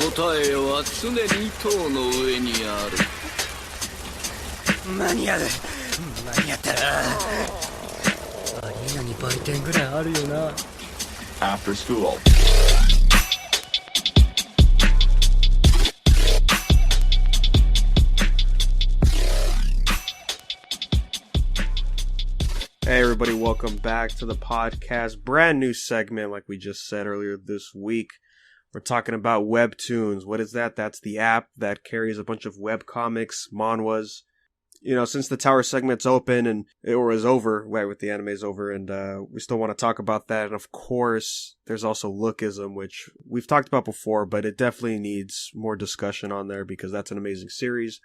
答えは常に塔の上にある。間に合う。間に合ったな。アリーナに売店ぐらいあるよな。After school. Hey everybody, welcome back to the podcast. Brand new segment, like we just said earlier this week. We're talking about webtoons. What is that? That's the app that carries a bunch of web comics, manhwas. You know, since the Tower segment's open and it was over, right, with the anime's over, and we still want to talk about that. And of course, there's also Lookism, which we've talked about before, but it definitely needs more discussion on there because that's an amazing series.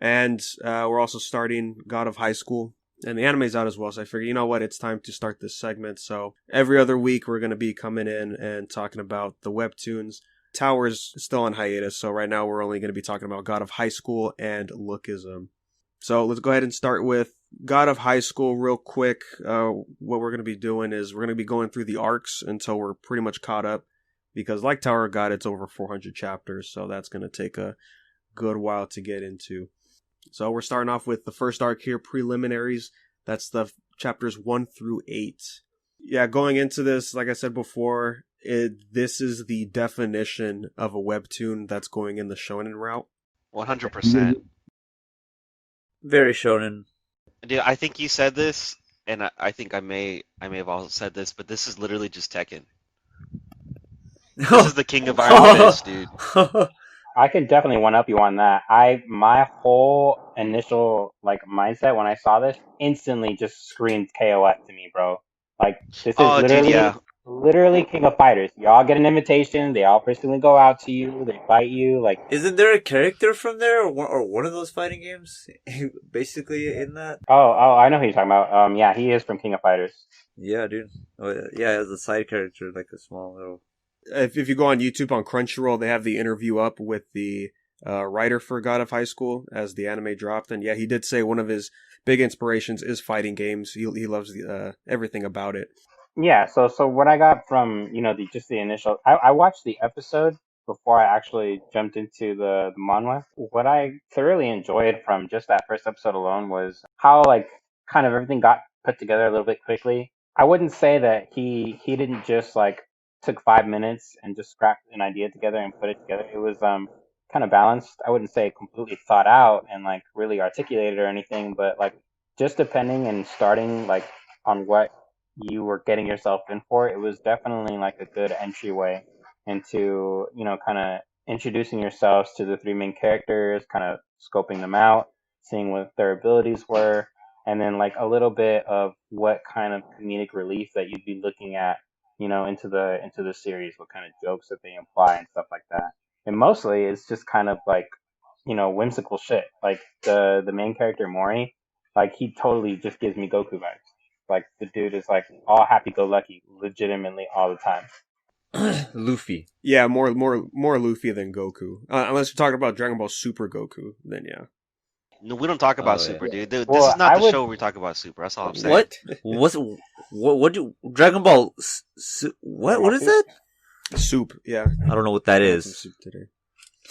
And we're also starting God of High School. And the anime's out as well, so I figured, you know what, it's time to start this segment. So every other week, we're going to be coming in and talking about the webtoons. Tower's still on hiatus, so right now we're only going to be talking about God of High School and Lookism. So let's go ahead and start with God of High School real quick. What we're going to be doing is we're going to be going through the arcs until we're pretty much caught up. Because like Tower of God, it's over 400 chapters, so that's going to take a good while to get into. So we're starting off with the first arc here, Preliminaries. That's the chapters 1 through 8. Yeah, going into this, like I said before, this is the definition of a webtoon that's going in the shonen route. 100%. Very shonen. Dude, I think you said this, and I think I may have also said this, but this is literally just Tekken. This is the king of Iron Fist, dude. I can definitely one up you on that. My whole initial mindset when I saw this instantly just screamed KOF to me, bro. Like this is literally King of Fighters. Y'all get an invitation, they all personally go out to you, they fight you. Like, isn't there a character from there or one of those fighting games basically in that? Oh, I know who you're talking about. Yeah, he is from King of Fighters. Yeah, dude. Oh, yeah, as a side character, like a small little. If you go on YouTube on Crunchyroll, they have the interview up with the writer for God of High School as the anime dropped. And yeah, he did say one of his big inspirations is fighting games. He loves everything about it. Yeah, so what I got from, the initial... I watched the episode before I actually jumped into the manhwa. What I thoroughly enjoyed from just that first episode alone was how, kind of everything got put together a little bit quickly. I wouldn't say that he didn't just, took 5 minutes and just scrapped an idea together and put it together. It was kind of balanced. I wouldn't say completely thought out and really articulated or anything, but just depending and starting on what you were getting yourself in for, it was definitely a good entryway into kind of introducing yourselves to the three main characters, kind of scoping them out, seeing what their abilities were, and then a little bit of what kind of comedic relief that you'd be looking at into the series, what kind of jokes that they imply and stuff like that. And mostly it's just kind of whimsical shit. The main character Mori, he totally just gives me Goku vibes. The dude is all happy-go-lucky, legitimately all the time. Luffy. Yeah, more Luffy than Goku. Unless you're talking about Dragon Ball Super Goku, then yeah. No, we don't talk about Super, dude. This Well, is not the I would- show where we talk about Super. That's all I'm saying. What do Dragon Ball? What is that? Soup, yeah. I don't know what that Some is. soup today.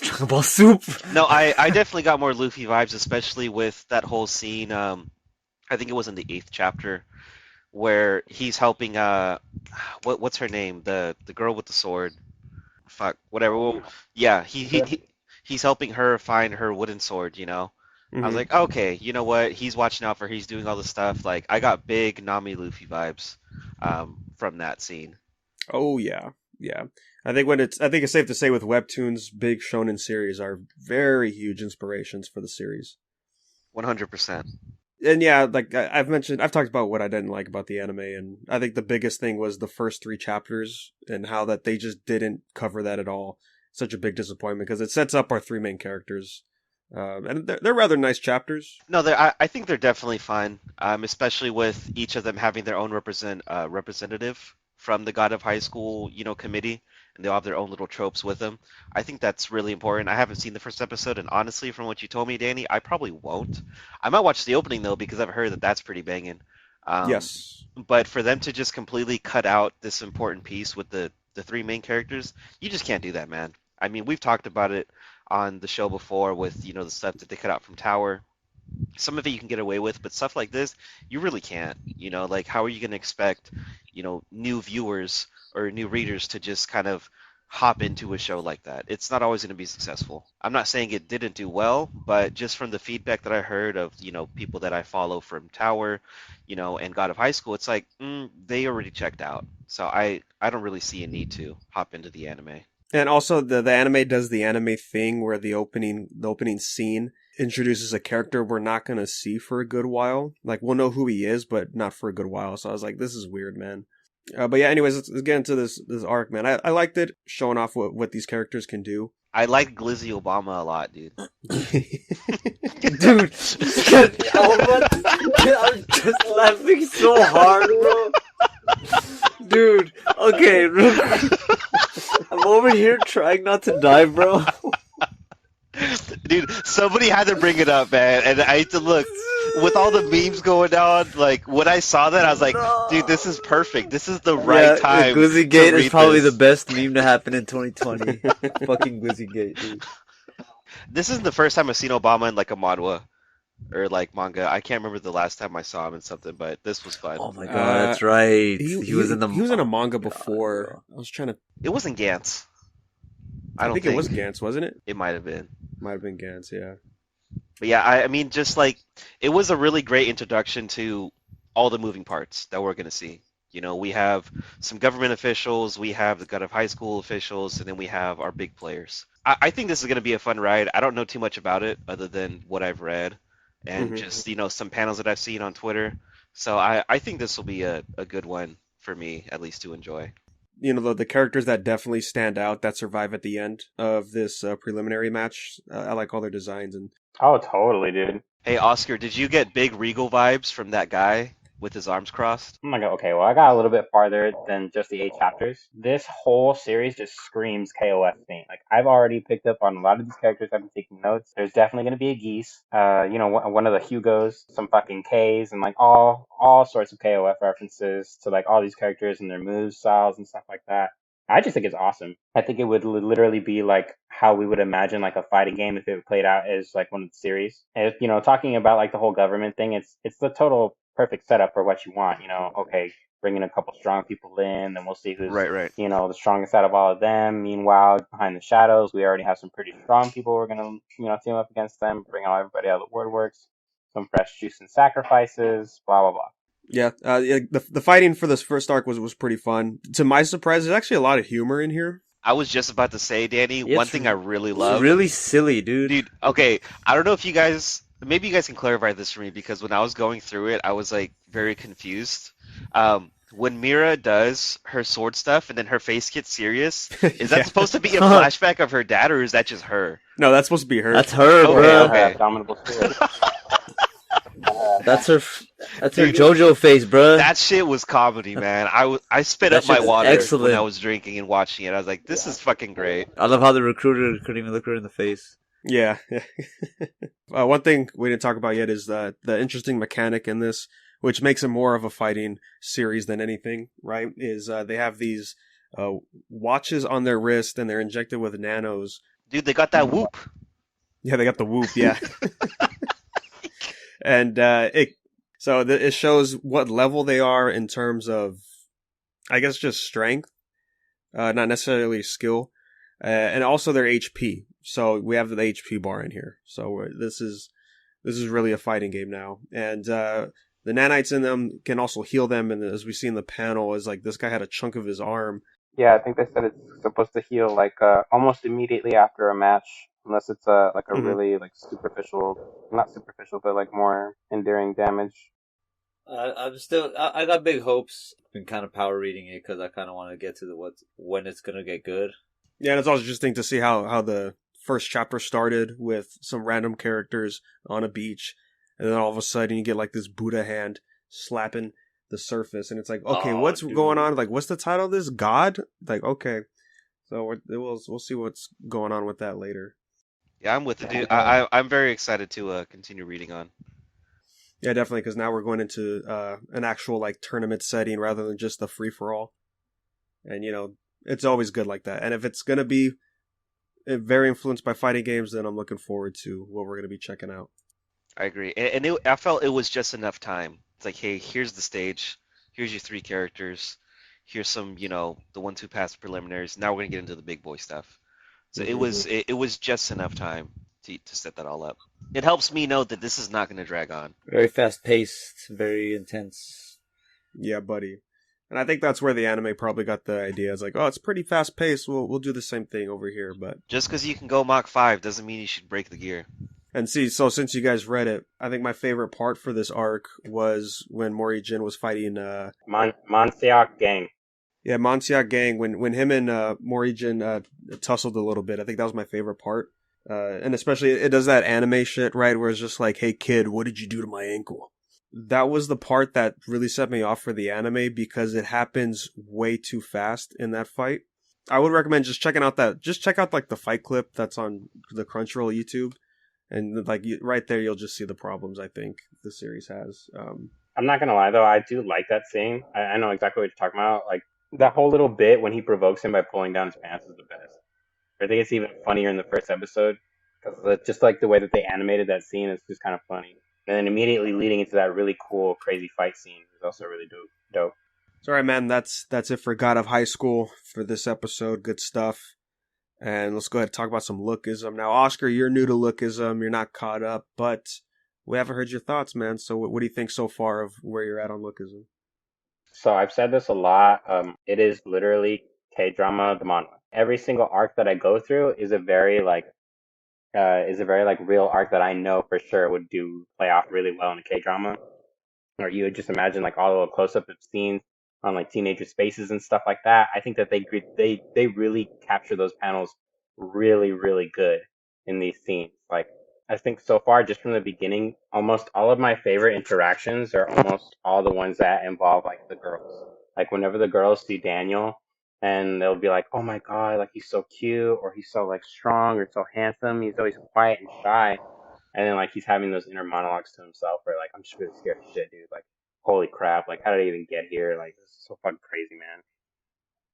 Dragon Ball Soup. No, I definitely got more Luffy vibes, especially with that whole scene. I think it was in the 8th chapter where he's helping. What's her name? The girl with the sword. Fuck, whatever. Well, yeah, he's helping her find her wooden sword. I was like, okay, you know what? He's watching out for her. He's doing all this stuff. I got big Nami Luffy vibes from that scene. Oh yeah. I think it's safe to say with webtoons, big shonen series are very huge inspirations for the series. 100%. And yeah, I've talked about what I didn't like about the anime, and I think the biggest thing was the first 3 chapters and how that they just didn't cover that at all. Such a big disappointment because it sets up our 3 main characters. And they're rather nice chapters. No, I think they're definitely fun, especially with each of them having their own representative from the God of High School, committee, and they all have their own little tropes with them. I think that's really important. I haven't seen the first episode, and honestly, from what you told me, Danny, I probably won't. I might watch the opening, though, because I've heard that that's pretty banging. Yes. But for them to just completely cut out this important piece with the 3 main characters, you just can't do that, man. I mean, we've talked about it on the show before with, the stuff that they cut out from Tower. Some of it you can get away with, but stuff like this, you really can't. Like how are you going to expect, new viewers or new readers to just kind of hop into a show like that? It's not always going to be successful. I'm not saying it didn't do well, but just from the feedback that I heard of, people that I follow from Tower, and God of High School, it's like, they already checked out. So I don't really see a need to hop into the anime. And also the anime does the anime thing where the opening scene introduces a character we're not going to see for a good while. Like, we'll know who he is, but not for a good while. So I was like, this is weird, man. But yeah, anyways, let's get into this arc, man. I liked it, showing off what these characters can do. I like Glizzy Obama a lot, dude. Dude, I'm just laughing so hard, bro. Dude, okay, I'm over here trying not to die, bro. Dude, somebody had to bring it up, man, and I had to look. With all the memes going on, like, when I saw that, I was like, dude, this is perfect. This is the right time. Glizzy Gate is probably this. the best meme to happen in 2020. Fucking Glizzy Gate, dude. This isn't the first time I've seen Obama in, like, a manhwa or, like, manga. I can't remember the last time I saw him in something, but this was fun. Oh my god, that's right. He was in a manga before. I was trying to... It wasn't Gantz. I think it was Gantz, wasn't it? It might have been. Might have been Gantz, yeah. But yeah, I mean, just like, it was a really great introduction to all the moving parts that we're going to see. We have some government officials, we have the God of High School officials, and then we have our big players. I think this is going to be a fun ride. I don't know too much about it other than what I've read and just, some panels that I've seen on Twitter. So I think this will be a good one for me, at least to enjoy. The characters that definitely stand out that survive at the end of this preliminary match, I like all their designs. And Oh, totally, dude. Hey, Oscar, did you get big Regal vibes from that guy with his arms crossed? Oh my god, okay, well, I got a little bit farther than just the 8 chapters. This whole series just screams KOF to me. Like, I've already picked up on a lot of these characters. I've been taking notes. There's definitely going to be a Geese, one of the Hugos, some fucking Ks, and, like, all sorts of KOF references to, like, all these characters and their move styles and stuff like that. I just think it's awesome. I think it would literally be like how we would imagine like a fighting game if it played out as like one of the series. And, talking about like the whole government thing, it's the total perfect setup for what you want. Okay, bring in a couple strong people in, then we'll see who's Right. the strongest out of all of them. Meanwhile, behind the shadows, we already have some pretty strong people we're gonna team up against them, bring everybody out of the wordworks, some fresh juice and sacrifices, blah blah blah. Yeah, the fighting for this first arc was pretty fun. To my surprise, there's actually a lot of humor in here. I was just about to say, Danny, one thing I really love. It's really silly, dude. Dude, okay, I don't know if you guys, maybe you guys can clarify this for me, because when I was going through it, I was like very confused. When Mira does her sword stuff and then her face gets serious, is that supposed to be a flashback of her dad, or is that just her? No, that's supposed to be her. That's her, Okay, bro. okay. Abominable spirit. That's her JoJo face, bro. That shit was comedy, man. I spit That up my shit was water excellent. when I was drinking and watching it. I was like, this is fucking great. I love how the recruiter couldn't even look her in the face. Yeah. One thing we didn't talk about yet is the interesting mechanic in this, which makes it more of a fighting series than anything, right? Is they have these watches on their wrist and they're injected with nanos. Dude, they got that whoop. Yeah, they got the whoop, yeah. And it shows what level they are in terms of, I guess, just strength, not necessarily skill, and also their HP. So we have the HP bar in here. So this is really a fighting game now. And the nanites in them can also heal them. And as we see in the panel, is like this guy had a chunk of his arm. Yeah, I think they said it's supposed to heal like almost immediately after a match, unless it's like a really like not superficial, but like more enduring damage. I got big hopes. Been kind of power reading it because I kind of want to get to when it's gonna get good. Yeah, and it's also interesting to see how the first chapter started with some random characters on a beach, and then all of a sudden you get like this Buddha hand slapping the surface, and it's like, okay, what's going on? Like, what's the title of this? God? Like, okay, so we'll see what's going on with that later. Yeah, I'm with it, dude. I'm very excited to continue reading on. Yeah, definitely, because now we're going into an actual like tournament setting rather than just the free for all, and it's always good like that. And if it's gonna be very influenced by fighting games, then I'm looking forward to what we're going to be checking out. I agree, and I felt it was just enough time. It's like, hey, here's the stage, here's your 3 characters, here's some, the 1-2 past preliminaries. Now we're gonna get into the big boy stuff. So it was just enough time to set that all up. It helps me know that this is not gonna drag on. Very fast paced, very intense. Yeah, buddy. And I think that's where the anime probably got the idea. It's like, oh, it's pretty fast paced. We'll do the same thing over here. But just because you can go Mach 5 doesn't mean you should break the gear. And see, so since you guys read it, I think my favorite part for this arc was when Mori-jin was fighting Monsiak Gang. Yeah, Monsiak Gang, when him and Mori-jin tussled a little bit. I think that was my favorite part. And especially it does that anime shit, right, where it's just like, hey kid, what did you do to my ankle? That was the part that really set me off for the anime because it happens way too fast in that fight. I would recommend check out like the fight clip that's on the Crunchyroll YouTube. And like right there, you'll just see the problems I think the series has. I'm not gonna lie though, I do like that scene. I know exactly what you're talking about. Like that whole little bit when he provokes him by pulling down his pants is the best. I think it's even funnier in the first episode because just like the way that they animated that scene is just kind of funny. And then immediately leading into that really cool, crazy fight scene is also really dope. Sorry, man. That's it for God of High School for this episode. Good stuff. And let's go ahead and talk about some lookism. Now, Oscar, you're new to lookism. You're not caught up, but we haven't heard your thoughts, man. So what do you think so far of where you're at on lookism? So I've said this a lot. It is literally K-drama, the manga. Every single arc that I go through is a very real arc that I know for sure would play off really well in a K-drama. Or you would just imagine like all the close-up of scenes on like teenagers' faces and stuff like that. I think that they really capture those panels really, really good in these scenes. Like I think so far, just from the beginning, almost all of my favorite interactions are almost all the ones that involve like the girls. Like whenever the girls see Daniel and they'll be like, oh my god, like he's so cute, or he's so like strong or so handsome, he's always quiet and shy. And then like he's having those inner monologues to himself where like, I'm just really scared of shit, dude. Like, holy crap, like how did I even get here? Like this is so fucking crazy, man.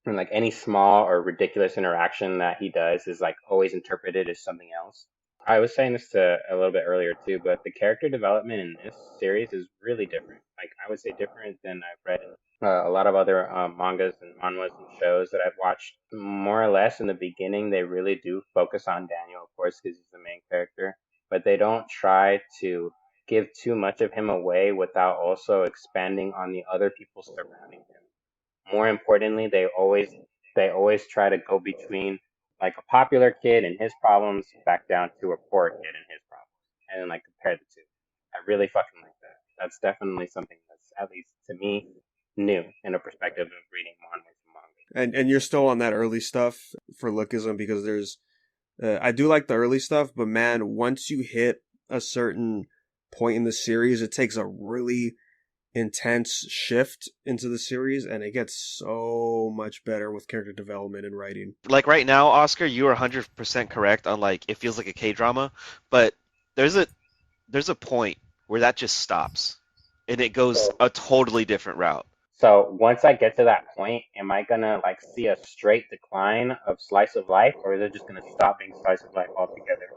And like any small or ridiculous interaction that he does is like always interpreted as something else. I was saying this a little bit earlier too, but the character development in this series is really different. Like I would say different than I've read in a lot of other mangas and manhwas and shows that I've watched. More or less in the beginning, they really do focus on Daniel, of course, because he's the main character, but they don't try to give too much of him away without also expanding on the other people surrounding him. More importantly, they always try to go between like a popular kid and his problems back down to a poor kid and his problems, and then like compare the two. I really fucking like that. That's definitely something that's, at least to me, new in a perspective of reading manhwas and manga. And you're still on that early stuff for lookism because there's, I do like the early stuff, but man, once you hit a certain point in the series, it takes a really intense shift into the series, and it gets so much better with character development and writing. Like right now, Oscar, you are 100% correct on like it feels like a K-drama, but there's a point where that just stops, and it goes a totally different route. So once I get to that point, am I gonna like see a straight decline of slice of life, or is it just gonna stop being slice of life altogether?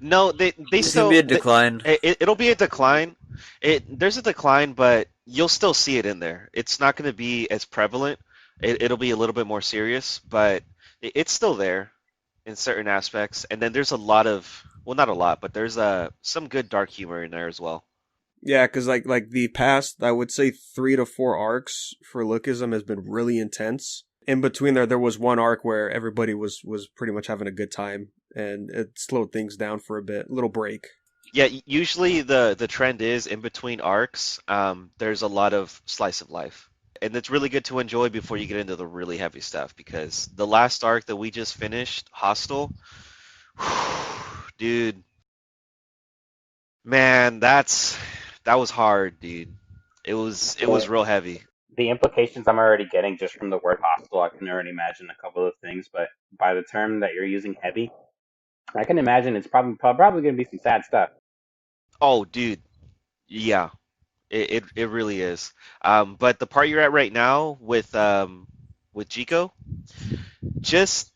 No, they It's still gonna be a decline. It'll be a decline. There's a decline, but you'll still see it in there. It's not going to be as prevalent. It'll be a little bit more serious, but it's still there in certain aspects. And then there's a lot of, well, not a lot, but there's some good dark humor in there as well. Yeah, because like the past, I would say 3 to 4 arcs for lookism has been really intense. In between there was one arc where everybody was pretty much having a good time, and it slowed things down for a bit, little break. Yeah, usually the trend is in between arcs, there's a lot of slice of life. And it's really good to enjoy before you get into the really heavy stuff, because the last arc that we just finished, Hostel, dude, man, that was hard, dude. It was real heavy. The implications I'm already getting just from the word hostile, I can already imagine a couple of things, but by the term that you're using, heavy, I can imagine it's probably going to be some sad stuff. Oh, dude, yeah, it really is. But the part you're at right now with Chico, just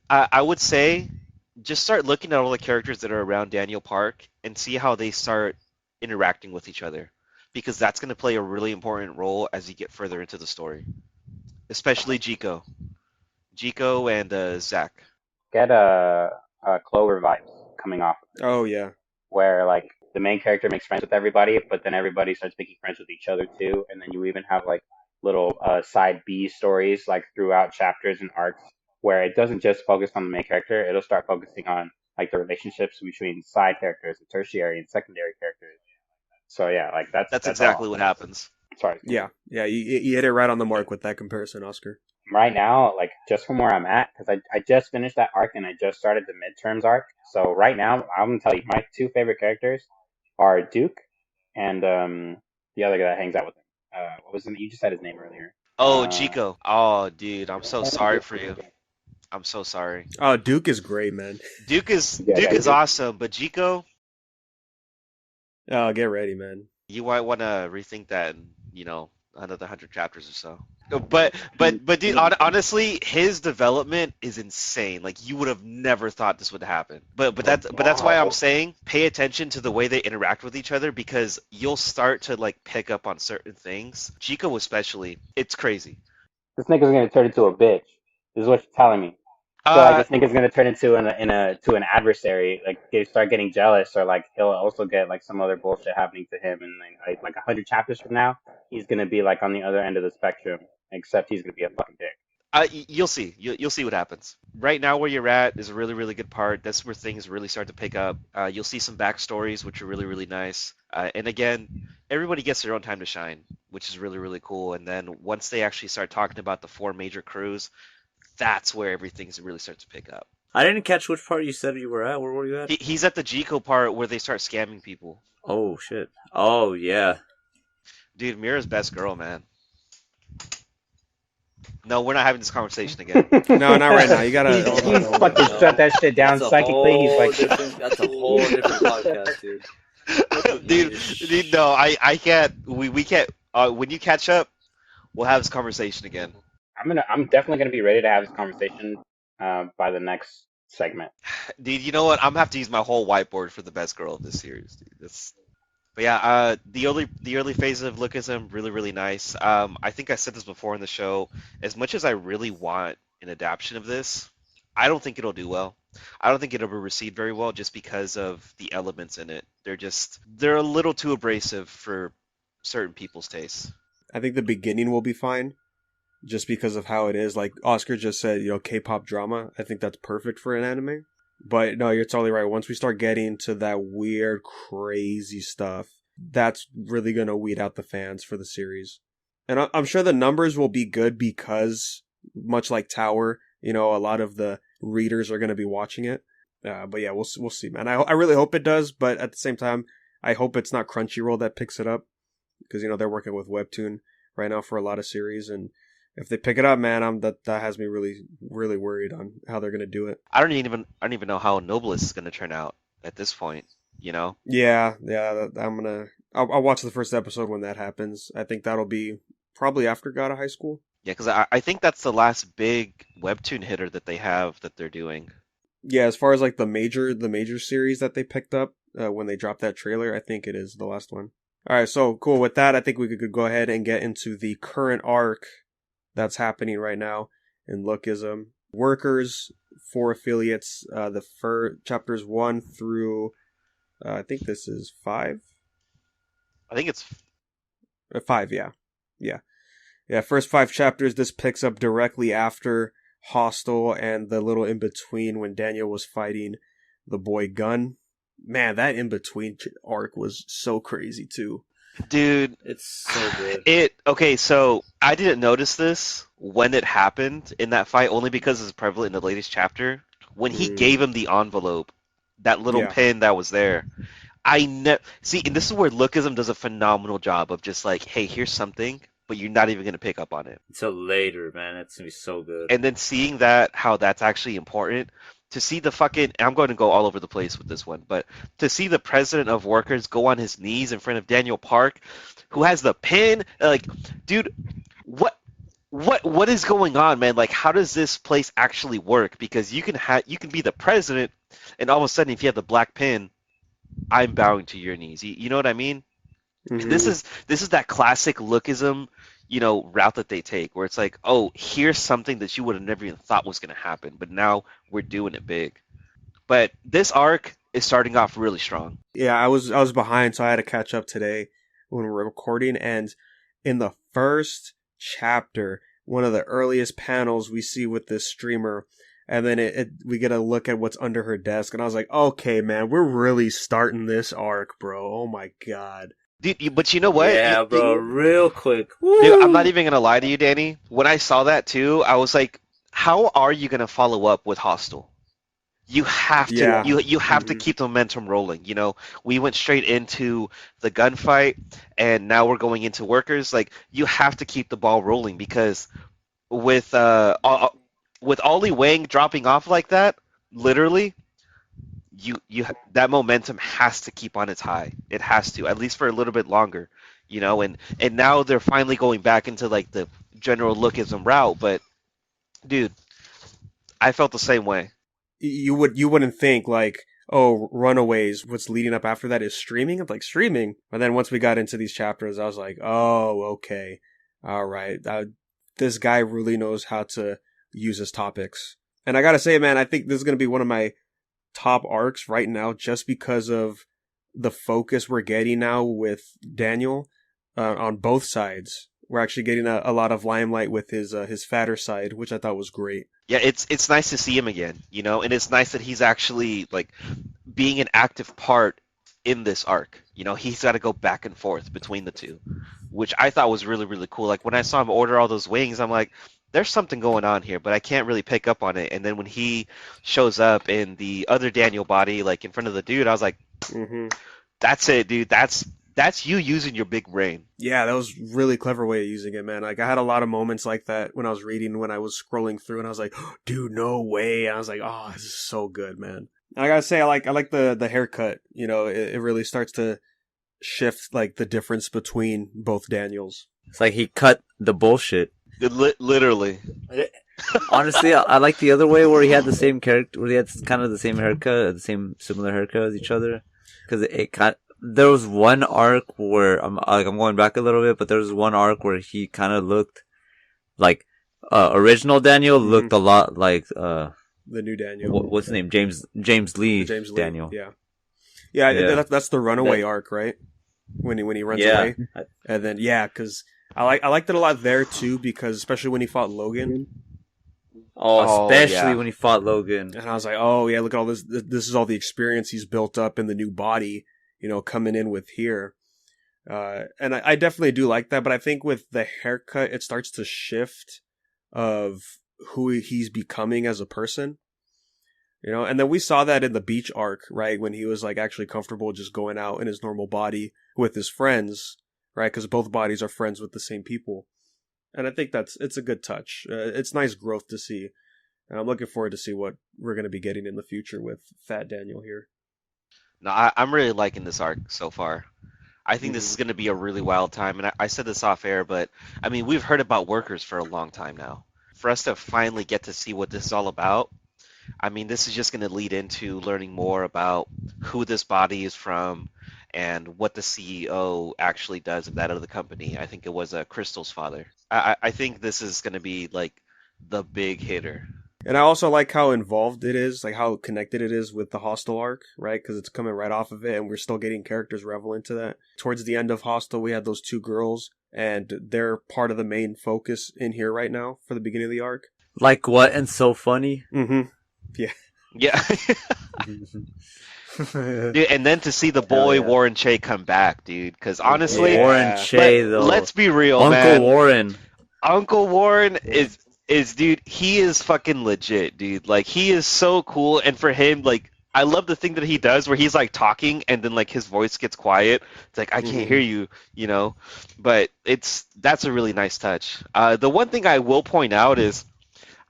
I would say just start looking at all the characters that are around Daniel Park and see how they start interacting with each other, because that's going to play a really important role as you get further into the story, especially Jiko and Zach. Get Clover vibes coming off of it, Oh yeah. where like the main character makes friends with everybody, but then everybody starts making friends with each other too, and then you even have like little side B stories like throughout chapters and arcs where it doesn't just focus on the main character; it'll start focusing on like the relationships between side characters, and tertiary and secondary characters. So yeah, like that's exactly all. what happens. Sorry. Yeah. Yeah. You hit it right on the mark with that comparison, Oscar. Right now, like just from where I'm at, because I just finished that arc and I just started the midterms arc. So right now, I'm gonna tell you my two favorite characters are Duke and the other guy that hangs out with him. What was his name? You just said his name earlier. Oh, Jiko. Oh, dude, I'm so sorry for you. I'm so sorry. Oh, Duke is great, man. Duke is Duke. awesome, but Jiko, Oh, get ready, man. you might want to rethink that in, another 100 chapters or so. But dude, honestly, his development is insane. Like, you would have never thought this would happen. But that's why I'm saying pay attention to the way they interact with each other, because you'll start to like pick up on certain things. Jiko especially, it's crazy. This nigga's gonna turn into a bitch. This is what you're telling me. So like, this nigga's gonna turn into an adversary. Like, they start getting jealous, or like he'll also get like some other bullshit happening to him, and like 100 chapters from now, he's gonna be like on the other end of the spectrum. Except he's gonna be a fucking dick. You'll see. You'll see what happens. Right now, where you're at is a really, really good part. That's where things really start to pick up. You'll see some backstories, which are really, really nice. And again, everybody gets their own time to shine, which is really, really cool. And then once they actually start talking about the 4 major crews, that's where everything really starts to pick up. I didn't catch which part you said you were at. Where were you at? He's at the Jiko part where they start scamming people. Oh, shit. Oh, yeah. Dude, Mira's best girl, man. No, we're not having this conversation again. No, not right now. You gotta He's fucking shut that shit down psychically. He's like, That's a whole different podcast, dude. dude, no, I can't. We can't. When you catch up, we'll have this conversation again. I'm definitely gonna be ready to have this conversation by the next segment. Dude, you know what? I'm gonna have to use my whole whiteboard for the best girl of this series, dude. But yeah, the early phases of Lookism, really, really nice. I think I said this before in the show. As much as I really want an adaptation of this, I don't think it'll do well. I don't think it'll be received very well, just because of the elements in it. They're a little too abrasive for certain people's tastes. I think the beginning will be fine, just because of how it is. Like Oscar just said, K-pop drama. I think that's perfect for an anime. But no, you're totally right. Once we start getting to that weird, crazy stuff, that's really going to weed out the fans for the series. And I'm sure the numbers will be good because, much like Tower, a lot of the readers are going to be watching it. But yeah, we'll see, man. I really hope it does, but at the same time, I hope it's not Crunchyroll that picks it up. Because, they're working with Webtoon right now for a lot of series, and if they pick it up, man, that has me really, really worried on how they're gonna do it. I don't even know how Noblesse is gonna turn out at this point. Yeah. I'll watch the first episode when that happens. I think that'll be probably after God of High School. Yeah, because I think that's the last big Webtoon hitter that they have that they're doing. Yeah, as far as like the major series that they picked up when they dropped that trailer, I think it is the last one. All right, so cool. With that, I think we could go ahead and get into the current arc that's happening right now in Lookism. Workers, 4 affiliates, the chapters 1 through, I think this is 5? I think it's 5, yeah. Yeah, first 5 chapters, this picks up directly after Hostel and the little in-between when Daniel was fighting the boy Gun. Man, that in-between arc was so crazy, too. Dude, it's so good. Okay, so I didn't notice this when it happened in that fight, only because it's prevalent in the latest chapter. When he gave him the envelope, that little pin that was there, see, and this is where Lookism does a phenomenal job of just like, hey, here's something, but you're not even gonna pick up on it until later, man. It's gonna be so good. And then seeing how that's actually important. To see the I'm going to go all over the place with this one, but to see the president of Workers go on his knees in front of Daniel Park, who has the pin, like, dude, what is going on, man? Like, how does this place actually work? Because you can be the president And all of a sudden, if you have the black pin, I'm bowing to your knees. You know what I mean? Mhm. This is that classic lookism, route that they take, where it's like, oh, here's something that you would have never even thought was going to happen, but now we're doing it big. But this arc is starting off really strong. Yeah, I was behind, so I had to catch up today when we were recording. And in the first chapter, one of the earliest panels we see with this streamer, and then we get a look at what's under her desk, and I was like, okay, man, we're really starting this arc, bro. Oh my god. Dude, but you know what? Yeah, bro, real quick. Dude, I'm not even gonna lie to you, Danny. When I saw that too, I was like, how are you gonna follow up with Hostile? You have to. Yeah. You have to keep the momentum rolling. We went straight into the gunfight, and now we're going into workers. Like, you have to keep the ball rolling, because with Ollie Wang dropping off like that, literally, that momentum has to keep on its high. It has to, at least for a little bit longer. And now they're finally going back into like the general lookism route. But dude, I felt the same way. You wouldn't think like, oh, Runaways, what's leading up after that is streaming? I'm like, streaming? And then once we got into these chapters, I was like, oh, okay. All right. This guy really knows how to use his topics. And I gotta say, man, I think this is gonna be one of my top arcs right now, just because of the focus we're getting now with Daniel on both sides. We're actually getting a lot of limelight with his fatter side, which I thought was great. Yeah, it's nice to see him again, and it's nice that he's actually like being an active part in this arc. He's got to go back and forth between the two, which I thought was really, really cool. Like when I saw him order all those wings, I'm like, there's something going on here, but I can't really pick up on it. And then when he shows up in the other Daniel body, like in front of the dude, I was like, that's it, dude. That's you using your big brain. Yeah, that was really clever way of using it, man. Like I had a lot of moments like that when I was reading, when I was scrolling through, and I was like, oh, dude, no way. And I was like, oh, this is so good, man. And I gotta say, I like the haircut. It really starts to shift like the difference between both Daniels. It's like he cut the bullshit. Literally. Honestly, I like the other way, where he had the same character, where he had kind of the same haircut, the same similar haircut as each other. Because there was one arc where I'm going back a little bit, but there was one arc where he kind of looked like original Daniel looked a lot like the new Daniel. What's his name? James Lee. James Lee. Daniel. Yeah. That's the runaway arc, right? When he runs away, and then because I liked it a lot there too, because especially when he fought Logan. Especially when he fought Logan. And I was like, oh yeah, look at all this. This is all the experience he's built up in the new body, coming in with here. And I definitely do like that, but I think with the haircut, it starts to shift of who he's becoming as a person. And then we saw that in the beach arc, right? When he was like actually comfortable just going out in his normal body with his friends, right? Because both bodies are friends with the same people. And I think it's a good touch. It's nice growth to see. And I'm looking forward to see what we're going to be getting in the future with Fat Daniel here. No, I'm really liking this arc so far. I think this is going to be a really wild time. And I said this off air, but I mean, we've heard about workers for a long time now. For us to finally get to see what this is all about, I mean, this is just going to lead into learning more about who this body is from and what the CEO actually does of that other company. I think it was Crystal's father. I think this is going to be like the big hitter. And I also like how involved it is, like how connected it is with the Hostel arc, right? Because it's coming right off of it, and we're still getting characters relevant to that. Towards the end of Hostel, we had those two girls, and they're part of the main focus in here right now for the beginning of the arc. Like what? And so funny. Yeah. Yeah. Dude, and then to see the boy Warren Che come back, dude. Because honestly, Warren Che, though. Let's be real, Uncle man. Warren. Uncle Warren is dude. He is fucking legit, dude. Like, he is so cool. And for him, like, I love the thing that he does where he's like talking and then like his voice gets quiet. It's like, I can't hear you, But that's a really nice touch. The one thing I will point out is,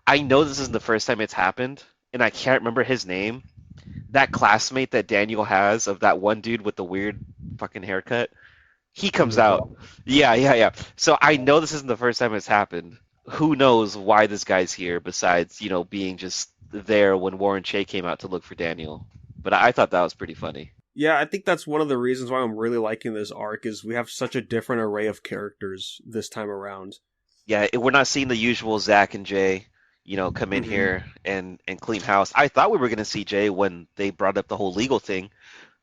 I know this isn't the first time it's happened, and I can't remember his name. That classmate that Daniel has of that one dude with the weird fucking haircut, he comes out. Yeah. So I know this isn't the first time it's happened. Who knows why this guy's here besides, being just there when Warren Che came out to look for Daniel. But I thought that was pretty funny. Yeah, I think that's one of the reasons why I'm really liking this arc is we have such a different array of characters this time around. Yeah, we're not seeing the usual Zach and Jay, come in here and clean house. I thought we were going to see Jay when they brought up the whole legal thing.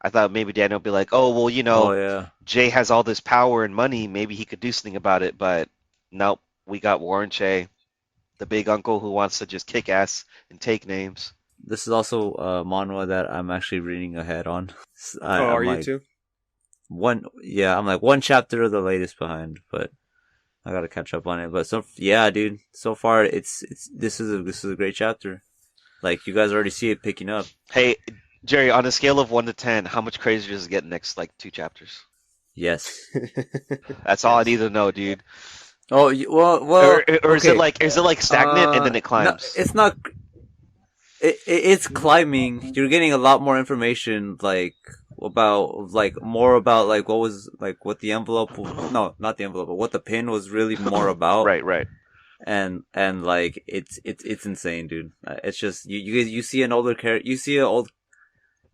I thought maybe Daniel would be like, oh, well, Oh yeah. Jay has all this power and money. Maybe he could do something about it. But nope, we got Warren Che, the big uncle who wants to just kick ass and take names. This is also a manhwa that I'm actually reading ahead on. Are I'm you like too? I'm like one chapter of the latest behind, but I gotta catch up on it. But dude, so far this is a great chapter. Like you guys already see it picking up. Hey, Gerry, on a scale of 1 to 10, how much crazier does it get next, 2 chapters? Yes. That's all I need to know, dude. Oh well. Or Okay. is it like stagnant and then it No, climbs? it's not. It's climbing. You're getting a lot more information, about what the envelope. No, not the envelope, but what the pin was really more about. Right. And it's insane, dude. It's just you see an older character. You see an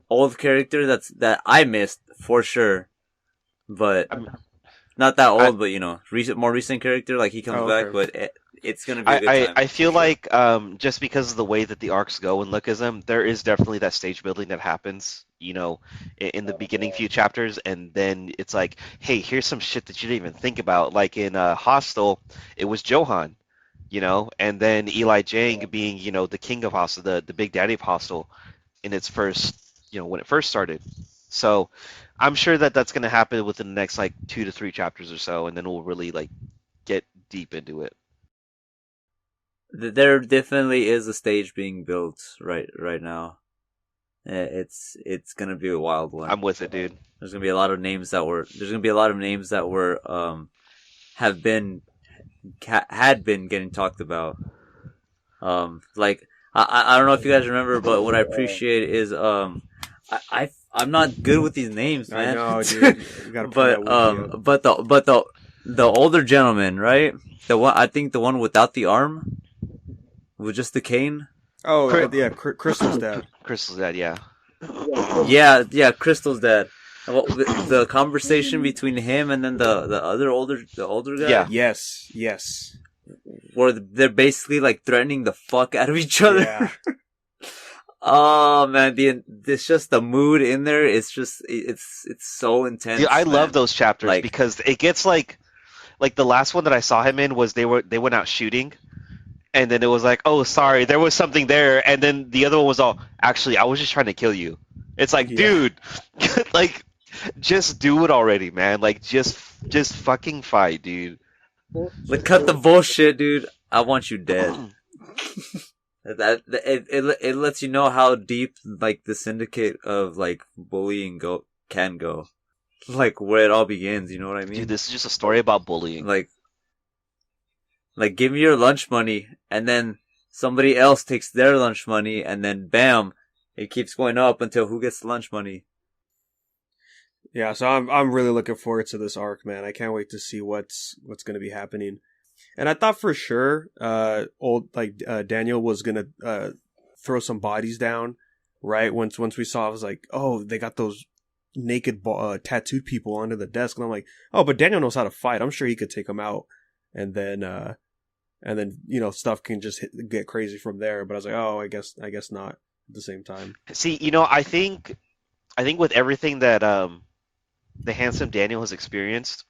old character that I missed for sure, but not that old. But more recent character. Like he comes back, but it's gonna be a good time. I feel like just because of the way that the arcs go in Lookism, there is definitely that stage building that happens, in the beginning few chapters, and then it's like, hey, here's some shit that you didn't even think about. Like in Hostel, it was Johan, and then Eli Jang being, the king of Hostel, the big daddy of Hostel in its first, when it first started. So I'm sure that that's going to happen within the next 2 to 3 chapters or so, and then we'll really get deep into it. There definitely is a stage being built right now. It's gonna be a wild one. I'm with it, dude. There's gonna be a lot of names that had been getting talked about. I don't know if you guys remember, but what I appreciate is I'm not good with these names, man. I know, dude. You gotta put that with you. the older gentleman, right? I think the one without the arm, with just the cane. Oh, yeah, Crystal's dad. Crystal's dad, yeah. Yeah, Crystal's dad. Well, the conversation between him and then the older guy. Yeah. Yes. Where they're basically threatening the fuck out of each other. Yeah. Oh man, it's just the mood in there. It's just it's so intense. Dude, I man. love those chapters because it gets like the last one that I saw him in was they went out shooting, and then it was like, oh sorry, there was something there, and then the other one was all, actually I was just trying to kill you. It's like, dude, just do it already, man. Just fucking fight, dude. Cut the bullshit, dude. I want you dead. It lets you know how deep the syndicate of bullying can go, where it all begins. You know what I mean? Dude, this is just a story about bullying. Give me your lunch money, and then somebody else takes their lunch money, and then bam, it keeps going up until who gets the lunch money. Yeah, so I'm really looking forward to this arc, man. I can't wait to see what's going to be happening. And I thought for sure, Daniel was gonna throw some bodies down, right? Once we saw, I was like, oh, they got those naked tattooed people under the desk, and I'm like, oh, but Daniel knows how to fight. I'm sure he could take them out, and then stuff can just get crazy from there. But I was like, oh, I guess not at the same time. See, I think with everything that the handsome Daniel has experienced,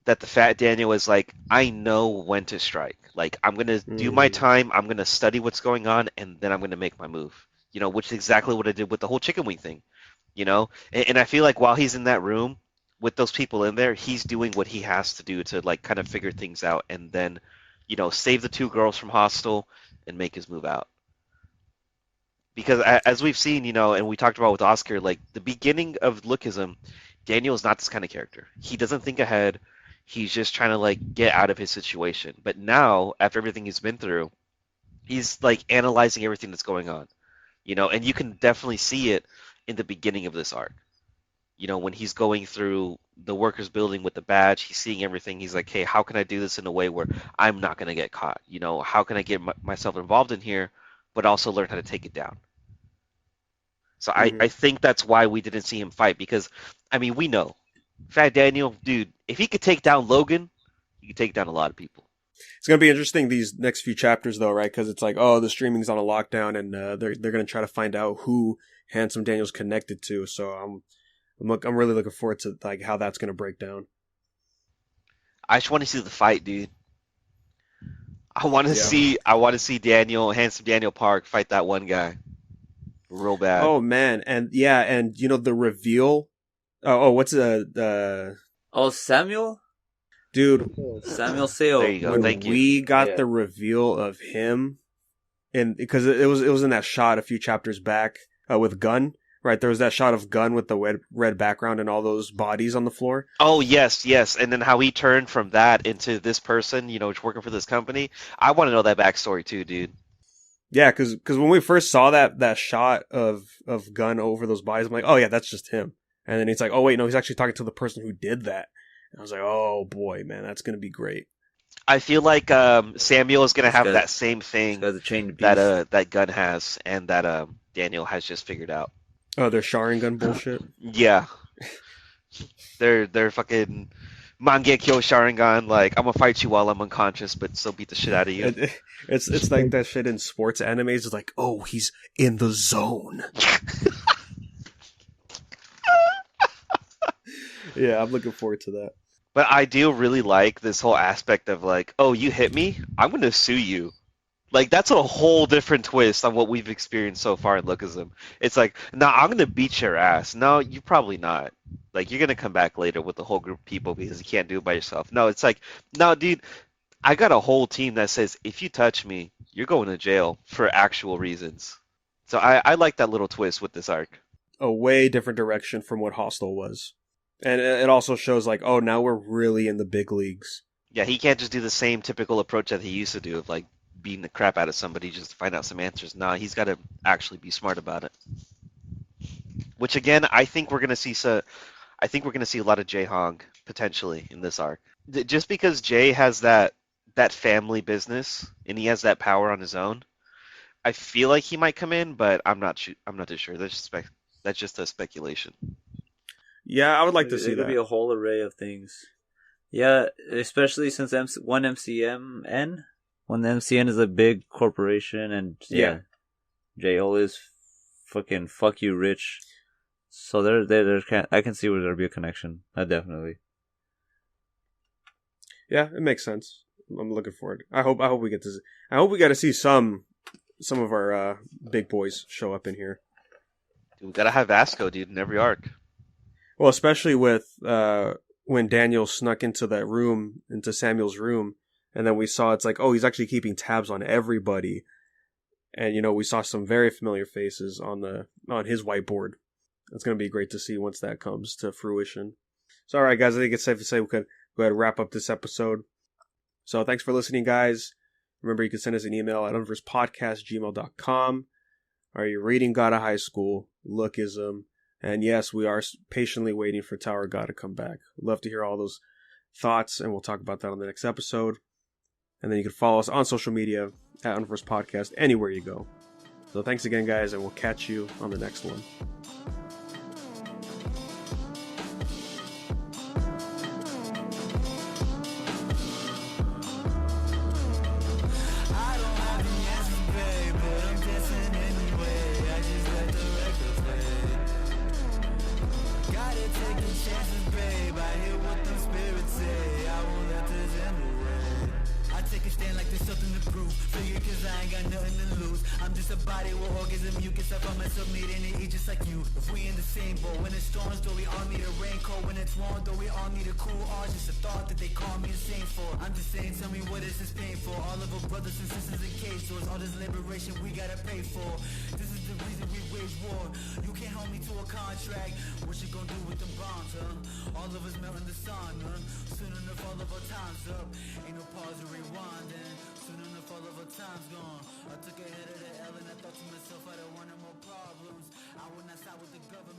that the fat Daniel is like, I know when to strike. I'm going to do my time. I'm going to study what's going on, and then I'm going to make my move. Which is exactly what I did with the whole chicken wing thing. And I feel like while he's in that room with those people in there, he's doing what he has to do to kind of figure things out, and then, save the 2 girls from Hostel and make his move out. Because as we've seen, and we talked about with Oscar, the beginning of Lookism, Daniel is not this kind of character. He doesn't think ahead. He's just trying to get out of his situation. But now, after everything he's been through, he's analyzing everything that's going on. And you can definitely see it in the beginning of this arc. When he's going through the workers building with the badge, he's seeing everything. He's like, hey, how can I do this in a way where I'm not going to get caught? How can I get myself involved in here but also learn how to take it down. So Mhm. I think that's why we didn't see him fight, because, I mean, we know. Fat Daniel, dude, if he could take down Logan, he could take down a lot of people. It's gonna be interesting these next few chapters, though, right? Because it's like, oh, the streaming's on a lockdown, and they're gonna try to find out who Handsome Daniel's connected to. So I'm really looking forward to like how that's gonna break down. I just want to see the fight, dude. I want to Yeah. see Handsome Daniel Park fight that one guy. Real bad. Oh man, and yeah, and you know the reveal. What's Oh, Samuel? dude? Samuel Sale. There you go. When Thank you. we got Yeah. the reveal of him, and because it was in that shot a few chapters back with Gunn, right? There was that shot of Gunn with the red background and all those bodies on the floor. Oh, yes, yes. And then how he turned from that into this person, working for this company. I want to know that backstory too, dude. Yeah, because when we first saw that shot of Gunn over those bodies, I'm like, oh yeah, that's just him. And then he's like, oh wait, no, he's actually talking to the person who did that. And I was like, oh boy, man, that's gonna be great. I feel like Samuel is going to This have guy- that same This thing guy's a chained beast. that Gunn has and that Daniel has just figured out. Oh, they're Sharingan bullshit. Yeah. They're fucking Mangekyo Sharingan, like, I'm gonna fight you while I'm unconscious, but still beat the shit out of you. It's like that shit in sports animes. It's like, oh, he's in the zone. Yeah, I'm looking forward to that. But I do really like this whole aspect of like, oh, you hit me? I'm gonna sue you. Like, that's a whole different twist on what we've experienced so far in Lookism. It's like, nah, I'm gonna beat your ass. No, you're probably not. Like, you're gonna come back later with a whole group of people because you can't do it by yourself. No, it's like, no, dude, I got a whole team that says, if you touch me, you're going to jail for actual reasons. So I like that little twist with this arc. A way different direction from what Hostel was. And it also shows like, oh, now we're really in the big leagues. Yeah, he can't just do the same typical approach that he used to do of like beating the crap out of somebody just to find out some answers. Nah, he's got to actually be smart about it. Which again, I think we're gonna see a lot of Jae Hong potentially in this arc. Just because Jay has that family business and he has that power on his own, I feel like he might come in, but I'm not too sure. That's just a speculation. Yeah, I would like to see There could that. be a whole array of things. Yeah, especially since one MCN is a big corporation, and Yeah. J.O. is fucking fuck you rich. So I can see where there'll be a connection. Definitely. Yeah, it makes sense. I'm looking forward. I hope we get to. I hope we get to see some of our big boys show up in here. Dude, we gotta have Vasco, dude, in every arc. Well, especially with when Daniel snuck into that room, into Samuel's room, and then we saw it's like, oh, he's actually keeping tabs on everybody, and we saw some very familiar faces on his whiteboard. It's going to be great to see once that comes to fruition. So, all right, guys, I think it's safe to say we could go ahead and wrap up this episode. So, thanks for listening, guys. Remember, you can send us an email at unversedpodcast@gmail.com. Are you reading God of High School, Lookism? And yes, we are patiently waiting for Tower God to come back. We'd love to hear all those thoughts, and we'll talk about that on the next episode. And then you can follow us on social media at Unversed Podcast, anywhere you go. So thanks again, guys, and we'll catch you on the next one. Take a stand like there's something to prove. Figure cause I ain't got nothing to lose. I'm just a body with organs and mucus. I found myself needing to eat just like you. If we in the same boat, when it storms, though we all need a raincoat. When it's warm, though we all need a cool orange. Just a thought that they call me insane for. I'm just saying, tell me what is this pain for? All of our brothers and sisters in cage stores. All this liberation we gotta pay for. This is the reason we wage war. You can't hold me to a contract. What you gonna do with them bombs, huh? All of us melt in the sun, huh? Soon enough, all of our time's up. Ain't no pause or rewinding. Soon enough, all of our time's gone. I took a hit of the L and I thought to myself I don't want no more problems. I will not side with the government.